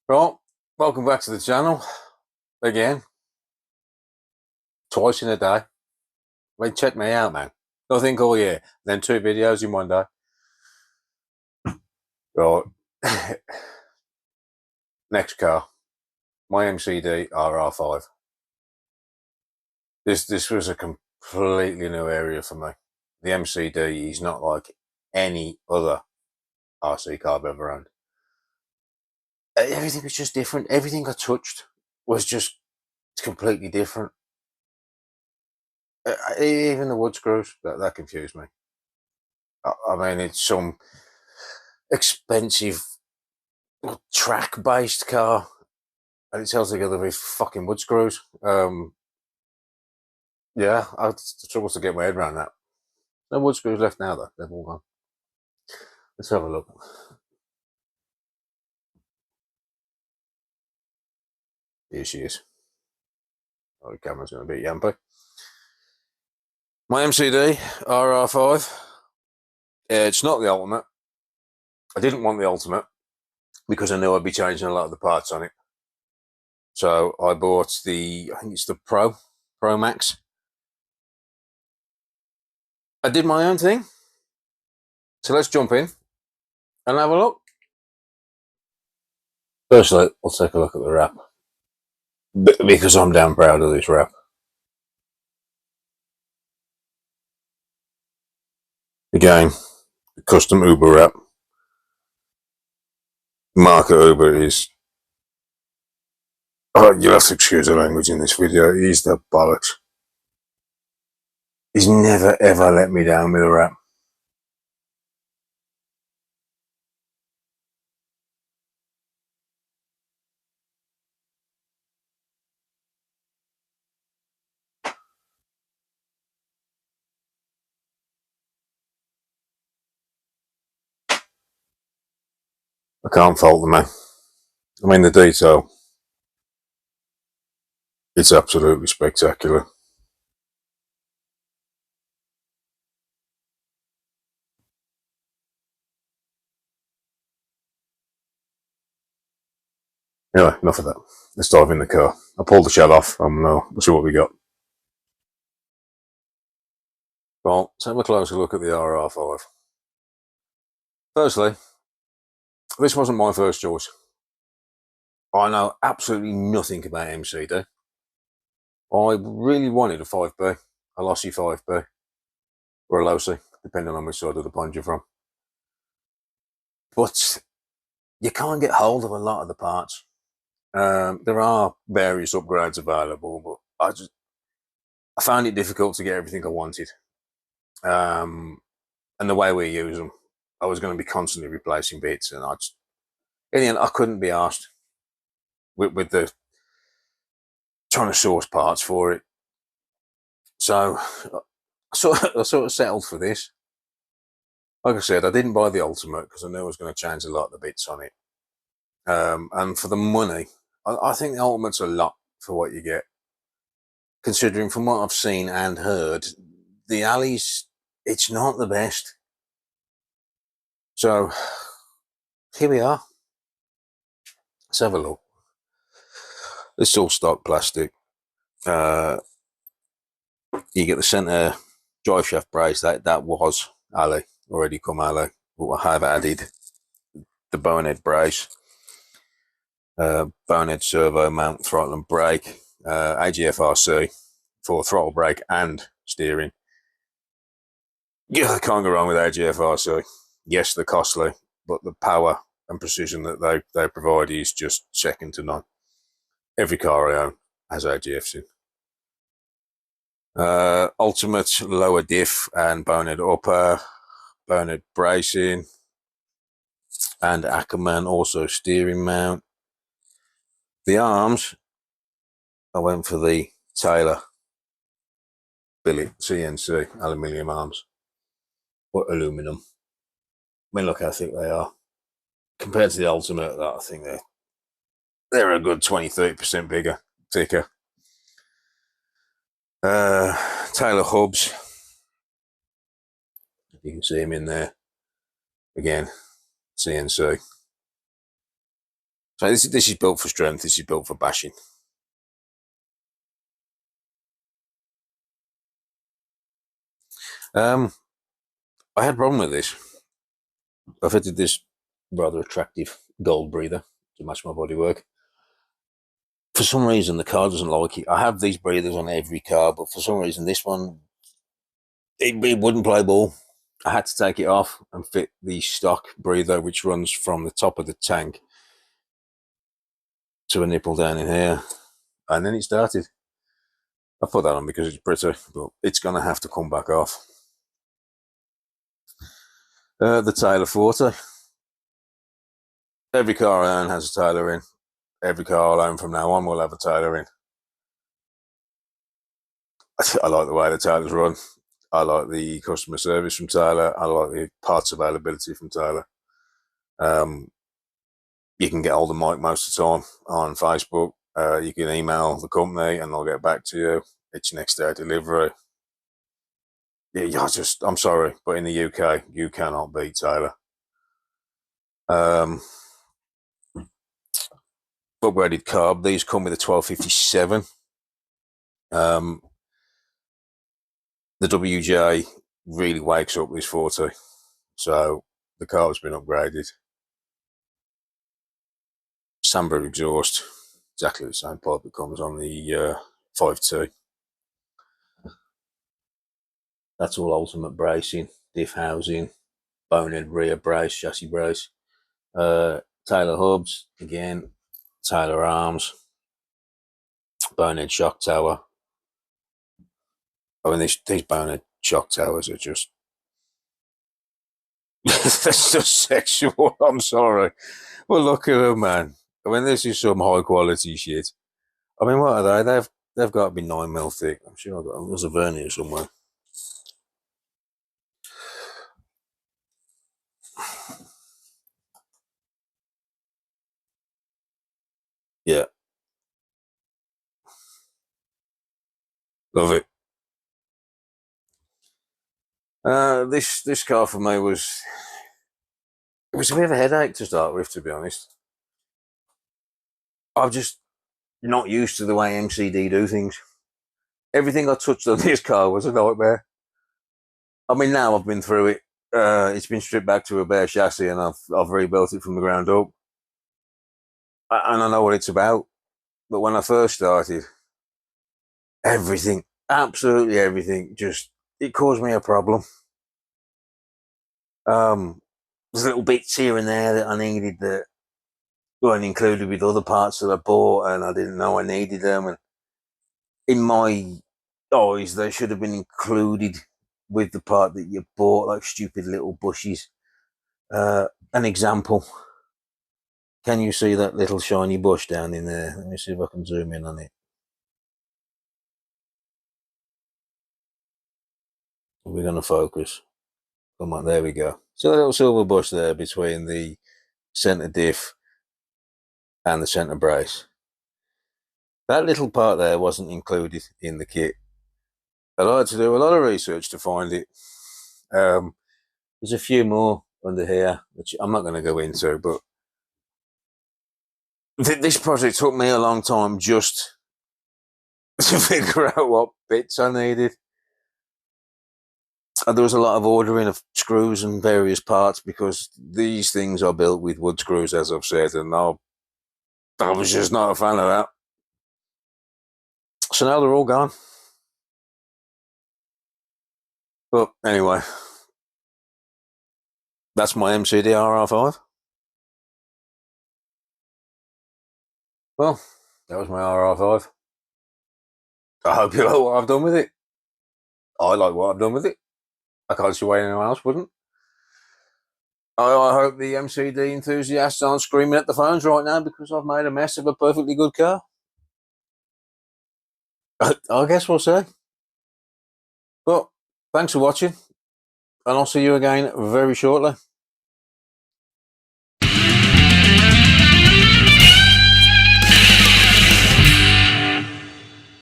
Right, welcome back to the channel again, twice in a day. Wait, check me out, man. Nothing all year, then 2 videos in one day. Right, next car, my Mcd RR5. This was a completely new area for me. The Mcd is not like any other RC car I've ever owned. Everything was just different. Everything I touched was just completely different. Even the wood screws, that confused me. I mean, it's some expensive track-based car, and it's held together with fucking wood screws. Yeah, I struggle to get my head around that. No wood screws left now, though. They've all gone. Let's have a look. Here she is. Oh, the camera's going to be yampy. My Mcd RR5. It's not the ultimate. I didn't want the ultimate because I knew I'd be changing a lot of the parts on it. So I bought I think it's the Pro Max. I did my own thing. So let's jump in and have a look. Firstly, we'll take a look at the wrap, because I'm damn proud of this wrap. Again, the custom Uber wrap. Market Uber is, oh, you'll have to excuse the language in this video, he's the bollocks. He's never ever let me down with a wrap. I can't fault the man. I mean, the detail, it's absolutely spectacular. Anyway, enough of that. Let's dive in the car. I pulled the shell off and we'll see what we got. Well, let's have a closer look at the RR5. Firstly, this wasn't my first choice. I know absolutely nothing about Mcd. I really wanted a 5B, a lossy 5B, or a lossy, depending on which side of the pond you're from. But you can't get hold of a lot of the parts. There are various upgrades available, but I found it difficult to get everything I wanted. And the way we use them, I was going to be constantly replacing bits, and in the end, I couldn't be asked with the trying to source parts for it. So I sort of settled for this. Like I said, I didn't buy the ultimate because I knew I was going to change a lot of the bits on it. And for the money, I think the ultimate's a lot for what you get. Considering from what I've seen and heard, the alleys, it's not the best. So here we are. Let's have a look. This is all stock plastic. You get the centre drive shaft brace. That was alley, already come alley, but I have added the Bonehead brace, Bonehead servo mount, throttle and brake, AGFRC for throttle brake and steering. Yeah, I can't go wrong with AGFRC. Yes, they're costly, but the power and precision that they provide is just second to none. Every car I own has AGFs in. Ultimate lower diff and Bonehead upper, Bonehead bracing, and Ackerman also steering mount. The arms, I went for the Taylor billet CNC aluminium arms, or aluminum. I mean, look how thick they are compared to the ultimate. I think they're a good 20-30% bigger, thicker. Taylor hubs, you can see them in there again, CNC. So this is built for strength. This is built for bashing. I had a problem with this. I fitted this rather attractive gold breather to match my bodywork. For some reason, the car doesn't like it. I have these breathers on every car, but for some reason, this one, it wouldn't play ball. I had to take it off and fit the stock breather, which runs from the top of the tank to a nipple down in here. And then it started. I put that on because it's pretty, but it's going to have to come back off. The Taylor 40. Every car I own has a Taylor in. Every car I'll own from now on will have a Taylor in. I like the way the Taylors run. I like the customer service from Taylor. I like the parts availability from Taylor. You can get hold of Mike most of the time on Facebook. You can email the company and they'll get back to you. It's next day delivery. Yeah, I'm sorry, but in the UK, you cannot beat Taylor. Upgraded carb. These come with a 1257. The WJ really wakes up this 40. So the carb's been upgraded. Samba exhaust, exactly the same pipe it comes on the 5.2. That's all ultimate bracing, diff housing, Bonehead rear brace, chassis brace. Taylor hubs, again, Taylor arms, Bonehead shock tower. I mean, these Bonehead shock towers are just, that's just sexual, I'm sorry. Well, look at them, man. I mean, this is some high quality shit. I mean, what are they? They've got to be 9mm thick. I'm sure there's a vernier somewhere. Yeah, love it. This car for me was a bit of a headache to start with, to be honest. I'm just not used to the way MCD do things. Everything I touched on this car was a nightmare. I mean, now I've been through it. It's been stripped back to a bare chassis, and I've rebuilt it from the ground up, and I know what it's about. But when I first started, everything, absolutely everything, just it caused me a problem. There's little bits here and there that I needed that weren't included with other parts that I bought, and I didn't know I needed them. And in my eyes, they should have been included with the part that you bought, like stupid little bushes. An example. Can you see that little shiny bush down in there? Let me see if I can zoom in on it. We're going to focus. Come on, there we go. So a little silver bush there between the centre diff and the centre brace. That little part there wasn't included in the kit. I had to do a lot of research to find it. There's a few more under here, which I'm not going to go into, but this project took me a long time just to figure out what bits I needed. And there was a lot of ordering of screws and various parts because these things are built with wood screws, as I've said, and I was just not a fan of that. So now they're all gone. But anyway, that's my Mcd RR5. Well, that was my RR5. I hope you like what I've done with it. I like what I've done with it. I can't see why anyone else wouldn't. I hope the MCD enthusiasts aren't screaming at the phones right now because I've made a mess of a perfectly good car. I guess we'll see. But thanks for watching, and I'll see you again very shortly.